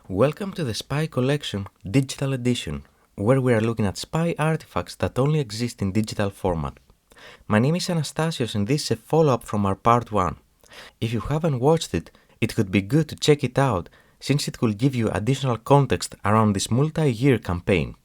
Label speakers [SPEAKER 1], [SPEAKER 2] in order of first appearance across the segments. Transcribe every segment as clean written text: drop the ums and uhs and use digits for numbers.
[SPEAKER 1] Welcome to the Spy Collection Digital Edition, where we are looking at spy artifacts that only exist in digital format. My name is Anastasios and this is a follow-up from our part 1. If you haven't watched it, it could be good to check it out since it will give you additional context around this multi-year campaign.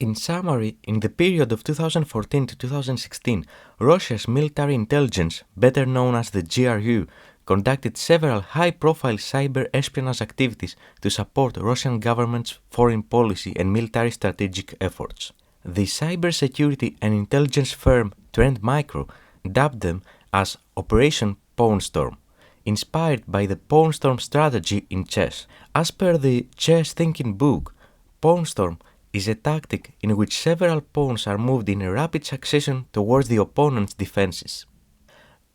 [SPEAKER 1] In summary, in the period of 2014 to 2016, Russia's military intelligence, better known as the GRU, conducted several high-profile cyber espionage activities to support Russian government's foreign policy and military strategic efforts. The cybersecurity and intelligence firm Trend Micro dubbed them as Operation Pawn Storm, inspired by the pawn storm strategy in chess. As per the Chess Thinking book, Pawn Storm is a tactic in which several pawns are moved in a rapid succession towards the opponent's defenses.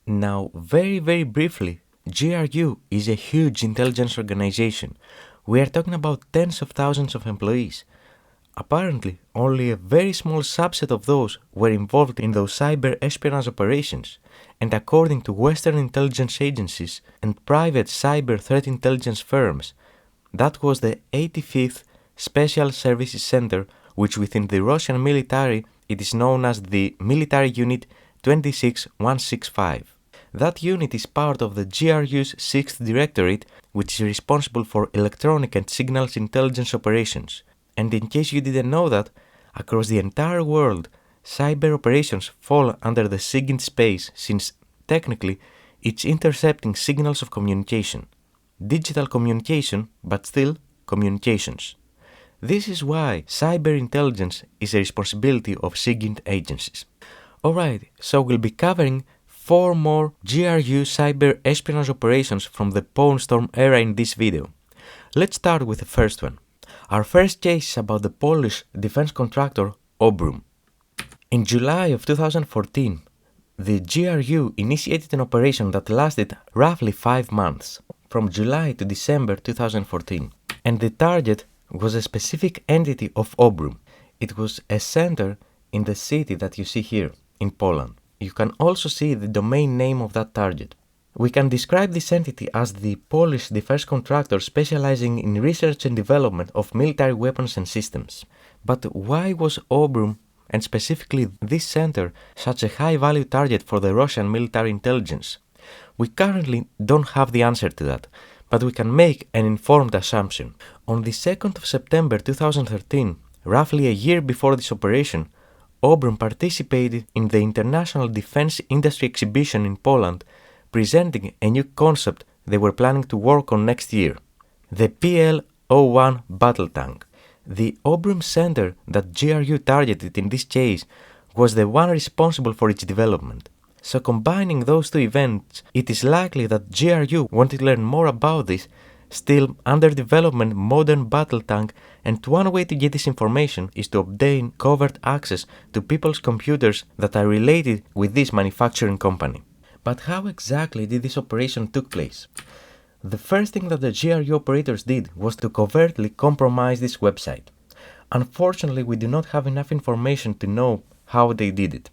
[SPEAKER 1] Now, very briefly, GRU is a huge intelligence organization. We are talking about tens of thousands of employees. Apparently, only a very small subset of those were involved in those cyber espionage operations, and according to Western intelligence agencies and private cyber threat intelligence firms, that was the 85th Special Services Center, which within the Russian military it is known as the Military Unit 26165. That unit is part of the GRU's 6th Directorate, which is responsible for electronic and signals intelligence operations. And in case you didn't know that, across the entire world, cyber operations fall under the SIGINT space since, technically, it's intercepting signals of communication. Digital communication, but still communications. This is why cyber intelligence is a responsibility of SIGINT agencies. Alright, so we'll be covering 4 more GRU cyber espionage operations from the Pawn Storm era in this video. Let's start with the first one. Our first case is about the Polish defense contractor Obrum. In July of 2014, the GRU initiated an operation that lasted roughly 5 months, from July to December 2014, and the target was a specific entity of Obrum. It was a center in the city that you see here, in Poland. You can also see the domain name of that target. We can describe this entity as the Polish defense contractor specializing in research and development of military weapons and systems. But why was Obrum, and specifically this center, such a high-value target for the Russian military intelligence? We currently don't have the answer to that, but we can make an informed assumption. On the 2nd of September 2013, roughly a year before this operation, Obrum participated in the International Defense Industry Exhibition in Poland, presenting a new concept they were planning to work on next year, the PL-01 battle tank. The Obrum center that GRU targeted in this case was the one responsible for its development. So combining those two events, it is likely that GRU wanted to learn more about this still under development modern battle tank, and one way to get this information is to obtain covert access to people's computers that are related with this manufacturing company. But how exactly did this operation took place? The first thing that the GRU operators did was to covertly compromise this website. Unfortunately, we do not have enough information to know how they did it.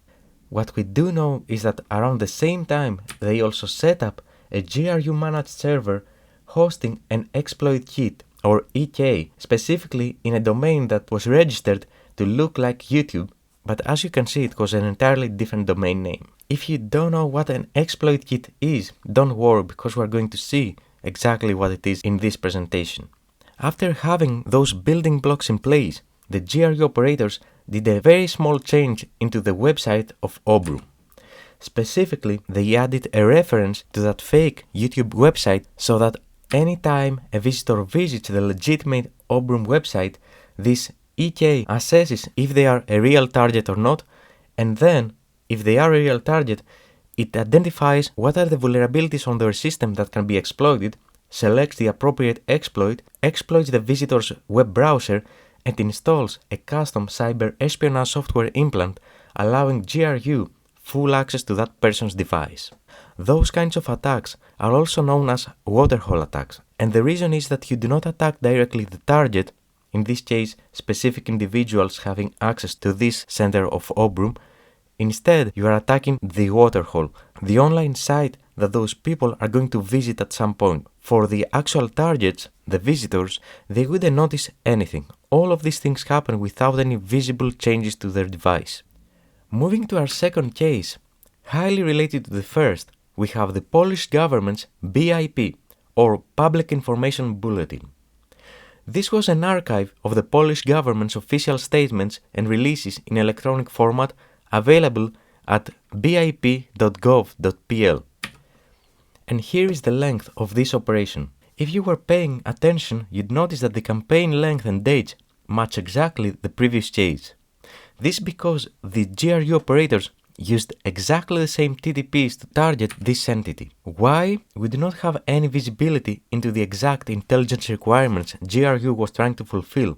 [SPEAKER 1] What we do know is that around the same time, they also set up a GRU managed server hosting an exploit kit, or EK, specifically in a domain that was registered to look like YouTube, but as you can see it was an entirely different domain name. If you don't know what an exploit kit is, don't worry because we're going to see exactly what it is in this presentation. After having those building blocks in place, the GRU operators did a very small change into the website of Obrum. Specifically, they added a reference to that fake YouTube website so that anytime a visitor visits the legitimate Obrum website, this EK assesses if they are a real target or not, and then, if they are a real target, it identifies what are the vulnerabilities on their system that can be exploited, selects the appropriate exploit, exploits the visitor's web browser, and installs a custom cyber espionage software implant allowing GRU full access to that person's device. Those kinds of attacks are also known as waterhole attacks, and the reason is that you do not attack directly the target, in this case specific individuals having access to this center of Obrum. Instead, you are attacking the waterhole, the online site that those people are going to visit at some point. For the actual targets, the visitors, they wouldn't notice anything. All of these things happen without any visible changes to their device. Moving to our second case, highly related to the first, we have the Polish government's BIP, or Public Information Bulletin. This was an archive of the Polish government's official statements and releases in electronic format available at bip.gov.pl. And here is the length of this operation. If you were paying attention, you'd notice that the campaign length and dates match exactly the previous case. This because the GRU operators used exactly the same TTPs to target this entity. Why? We do not have any visibility into the exact intelligence requirements GRU was trying to fulfill.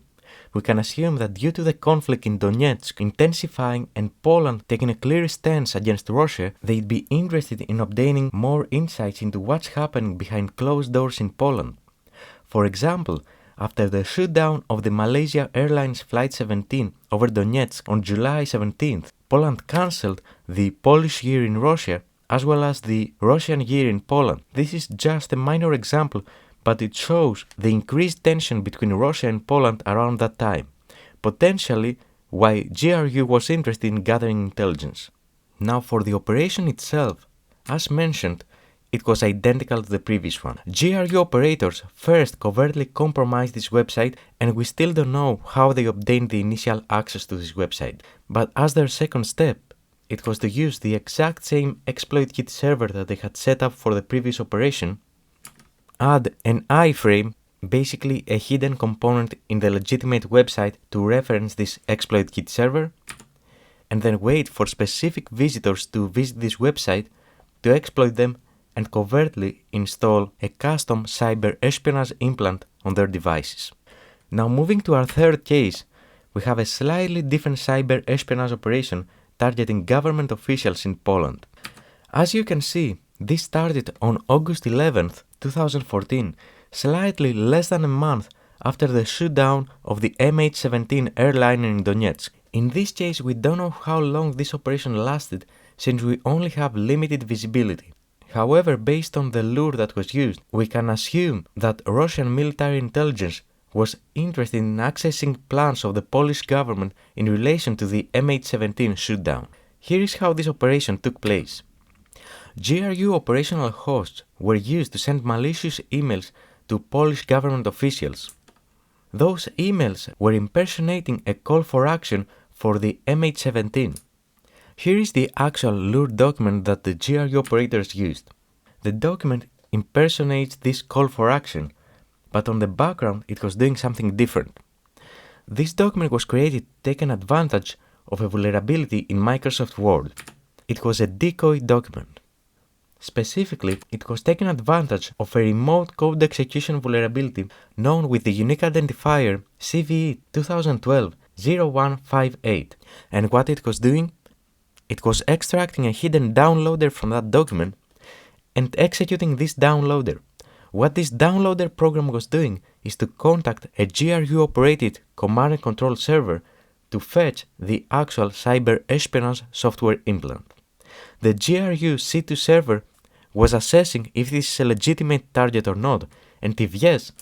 [SPEAKER 1] We can assume that due to the conflict in Donetsk intensifying and Poland taking a clear stance against Russia, they'd be interested in obtaining more insights into what's happening behind closed doors in Poland. For example, after the shutdown of the Malaysia Airlines Flight 17 over Donetsk on July 17th, Poland cancelled the Polish year in Russia as well as the Russian year in Poland. This is just a minor example, but it shows the increased tension between Russia and Poland around that time, potentially why GRU was interested in gathering intelligence. Now for the operation itself, as mentioned, it was identical to the previous one. GRU operators first covertly compromised this website, and we still don't know how they obtained the initial access to this website. But as their second step, it was to use the exact same exploit kit server that they had set up for the previous operation, add an iframe, basically a hidden component in the legitimate website to reference this exploit kit server, and then wait for specific visitors to visit this website to exploit them and covertly install a custom cyber espionage implant on their devices. Now moving to our third case, we have a slightly different cyber espionage operation targeting government officials in Poland. As you can see, this started on August 11th, 2014, slightly less than a month after the shutdown of the MH17 airliner in Donetsk. In this case, we don't know how long this operation lasted since we only have limited visibility. However, based on the lure that was used, we can assume that Russian military intelligence was interested in accessing plans of the Polish government in relation to the MH17 shutdown. Here is how this operation took place. GRU operational hosts were used to send malicious emails to Polish government officials. Those emails were impersonating a call for action for the MH17. Here is the actual lure document that the GRU operators used. The document impersonates this call for action, but on the background it was doing something different. This document was created taking advantage of a vulnerability in Microsoft Word. It was a decoy document. Specifically, it was taking advantage of a remote code execution vulnerability known with the unique identifier CVE 2012-0158, and what it was doing? It was extracting a hidden downloader from that document and executing this downloader. What this downloader program was doing is to contact a GRU-operated command and control server to fetch the actual cyber espionage software implant. The GRU C2 server was assessing if this is a legitimate target or not, and if yes,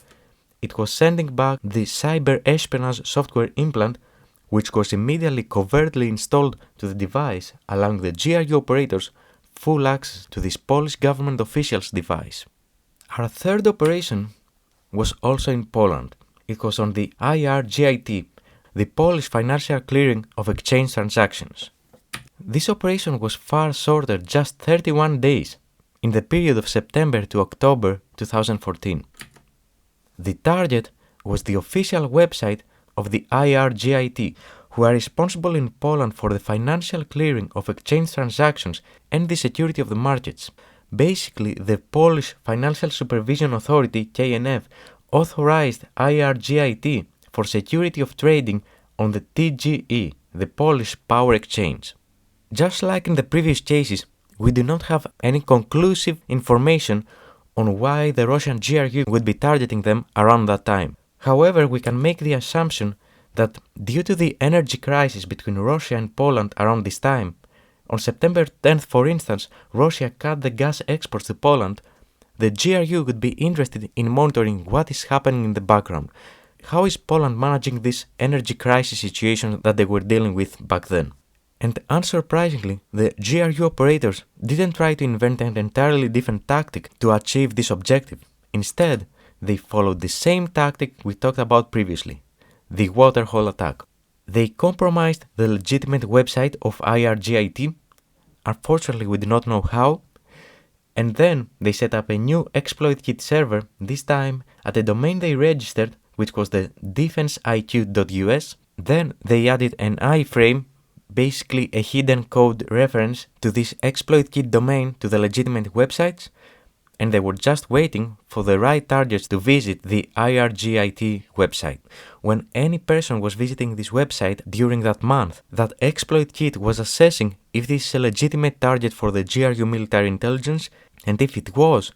[SPEAKER 1] it was sending back the cyber espionage software implant, which was immediately covertly installed to the device, allowing the GRU operators full access to this Polish government official's device. Our third operation was also in Poland. It was on the IRGIT, the Polish Financial Clearing of Exchange Transactions. This operation was far shorter, just 31 days, in the period of September to October 2014. The target was the official website of the IRGIT, who are responsible in Poland for the financial clearing of exchange transactions and the security of the markets. Basically, the Polish Financial Supervision Authority, KNF, authorized IRGIT for security of trading on the TGE, the Polish Power Exchange. Just like in the previous cases, we do not have any conclusive information on why the Russian GRU would be targeting them around that time. However, we can make the assumption that due to the energy crisis between Russia and Poland around this time, On September 10th, for instance, Russia cut the gas exports to Poland. The GRU would be interested in monitoring what is happening in the background. How is Poland managing this energy crisis situation that they were dealing with back then? And unsurprisingly, the GRU operators didn't try to invent an entirely different tactic to achieve this objective. Instead, they followed the same tactic we talked about previously, the waterhole attack. They compromised the legitimate website of IRGIT. Unfortunately, we do not know how. And then they set up a new exploit kit server, this time at a domain they registered, which was the defenseiq.us. Then they added an iframe, basically a hidden code reference to this exploit kit domain to the legitimate websites, and they were just waiting for the right targets to visit the IRGIT website. When any person was visiting this website during that month, that exploit kit was assessing if this is a legitimate target for the GRU military intelligence, and if it was,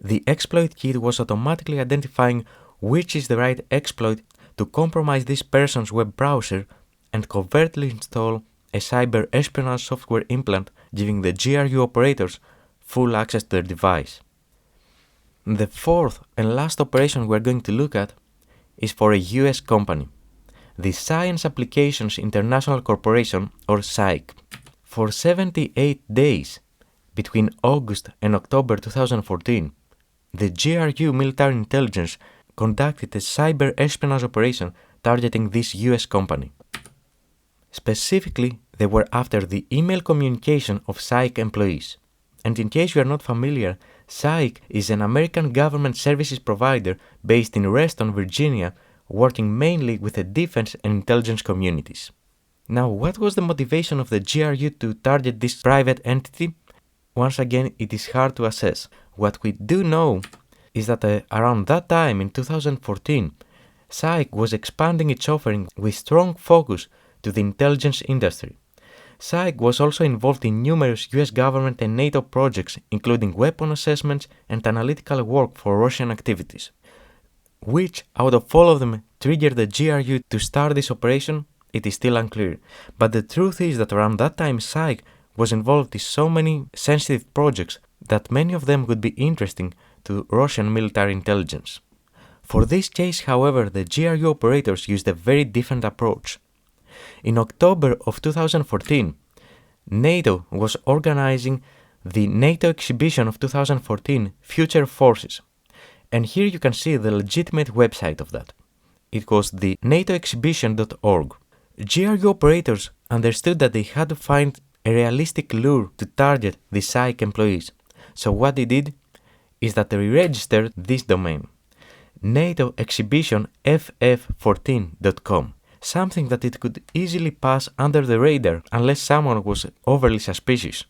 [SPEAKER 1] the exploit kit was automatically identifying which is the right exploit to compromise this person's web browser and covertly install a cyber espionage software implant giving the GRU operators full access to their device. The fourth and last operation we're going to look at is for a US company, the Science Applications International Corporation, or SAIC. For 78 days, between August and October 2014, the GRU military intelligence conducted a cyber espionage operation targeting this US company. Specifically, they were after the email communication of SAIC employees. And in case you are not familiar, SAIC is an American government services provider based in Reston, Virginia, working mainly with the defense and intelligence communities. Now, what was the motivation of the GRU to target this private entity? Once again, it is hard to assess. What we do know is that around that time, in 2014, SAIC was expanding its offering with strong focus to the intelligence industry. SAIC was also involved in numerous US government and NATO projects, including weapon assessments and analytical work for Russian activities. Which out of all of them triggered the GRU to start this operation, it is still unclear. But the truth is that around that time SAIC was involved in so many sensitive projects that many of them would be interesting to Russian military intelligence. For this case, however, the GRU operators used a very different approach. In October of 2014, NATO was organizing the NATO exhibition of 2014, Future Forces. And here you can see the legitimate website of that. It was the natoexhibition.org. GRU operators understood that they had to find a realistic lure to target the SAIC employees. So what they did is that they registered this domain, natoexhibitionff14.com. Something that it could easily pass under the radar unless someone was overly suspicious.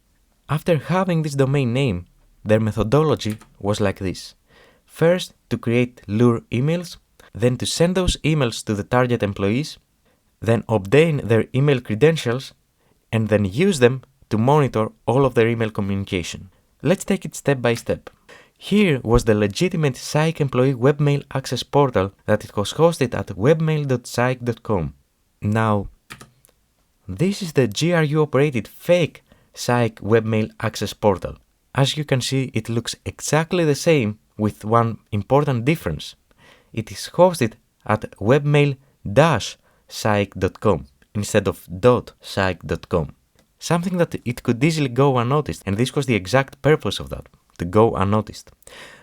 [SPEAKER 1] After having this domain name, their methodology was like this. First, to create lure emails, then to send those emails to the target employees, then obtain their email credentials, and then use them to monitor all of their email communication. Let's take it step by step. Here was the legitimate SAIC employee webmail access portal that it was hosted at webmail.saic.com. Now, this is the GRU-operated fake SAIC webmail access portal. As you can see, it looks exactly the same with one important difference. It is hosted at webmail-saic.com instead of .saic.com. Something that it could easily go unnoticed, and this was the exact purpose of that, to go unnoticed.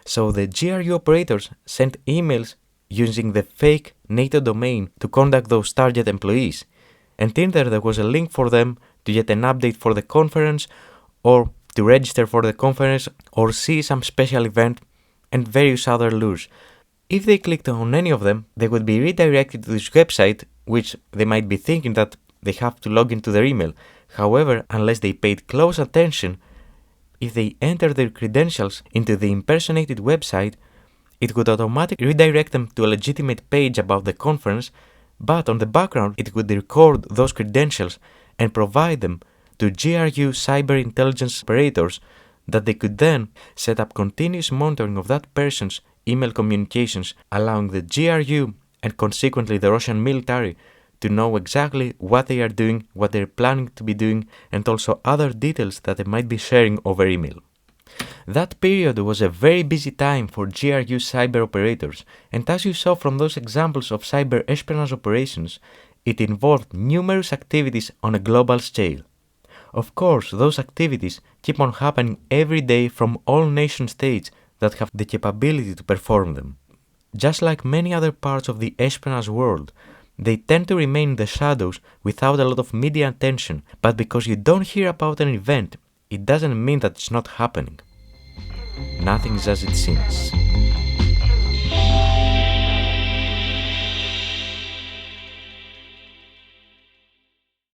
[SPEAKER 1] So the GRU operators sent emails using the fake NATO domain to contact those target employees, and either there was a link for them to get an update for the conference, or to register for the conference, or see some special event, and various other lures. If they clicked on any of them, they would be redirected to this website, which they might be thinking that they have to log into their email. However, unless they paid close attention, if they enter their credentials into the impersonated website, it would automatically redirect them to a legitimate page about the conference, but on the background it would record those credentials and provide them to GRU cyber intelligence operators that they could then set up continuous monitoring of that person's email communications, allowing the GRU and consequently the Russian military to know exactly what they are doing, what they're planning to be doing, and also other details that they might be sharing over email. That period was a very busy time for GRU cyber operators, and as you saw from those examples of cyber espionage operations, it involved numerous activities on a global scale. Of course, those activities keep on happening every day from all nation states that have the capability to perform them. Just like many other parts of the espionage world, they tend to remain in the shadows without a lot of media attention, but because you don't hear about an event, it doesn't mean that it's not happening. Nothing is as it seems.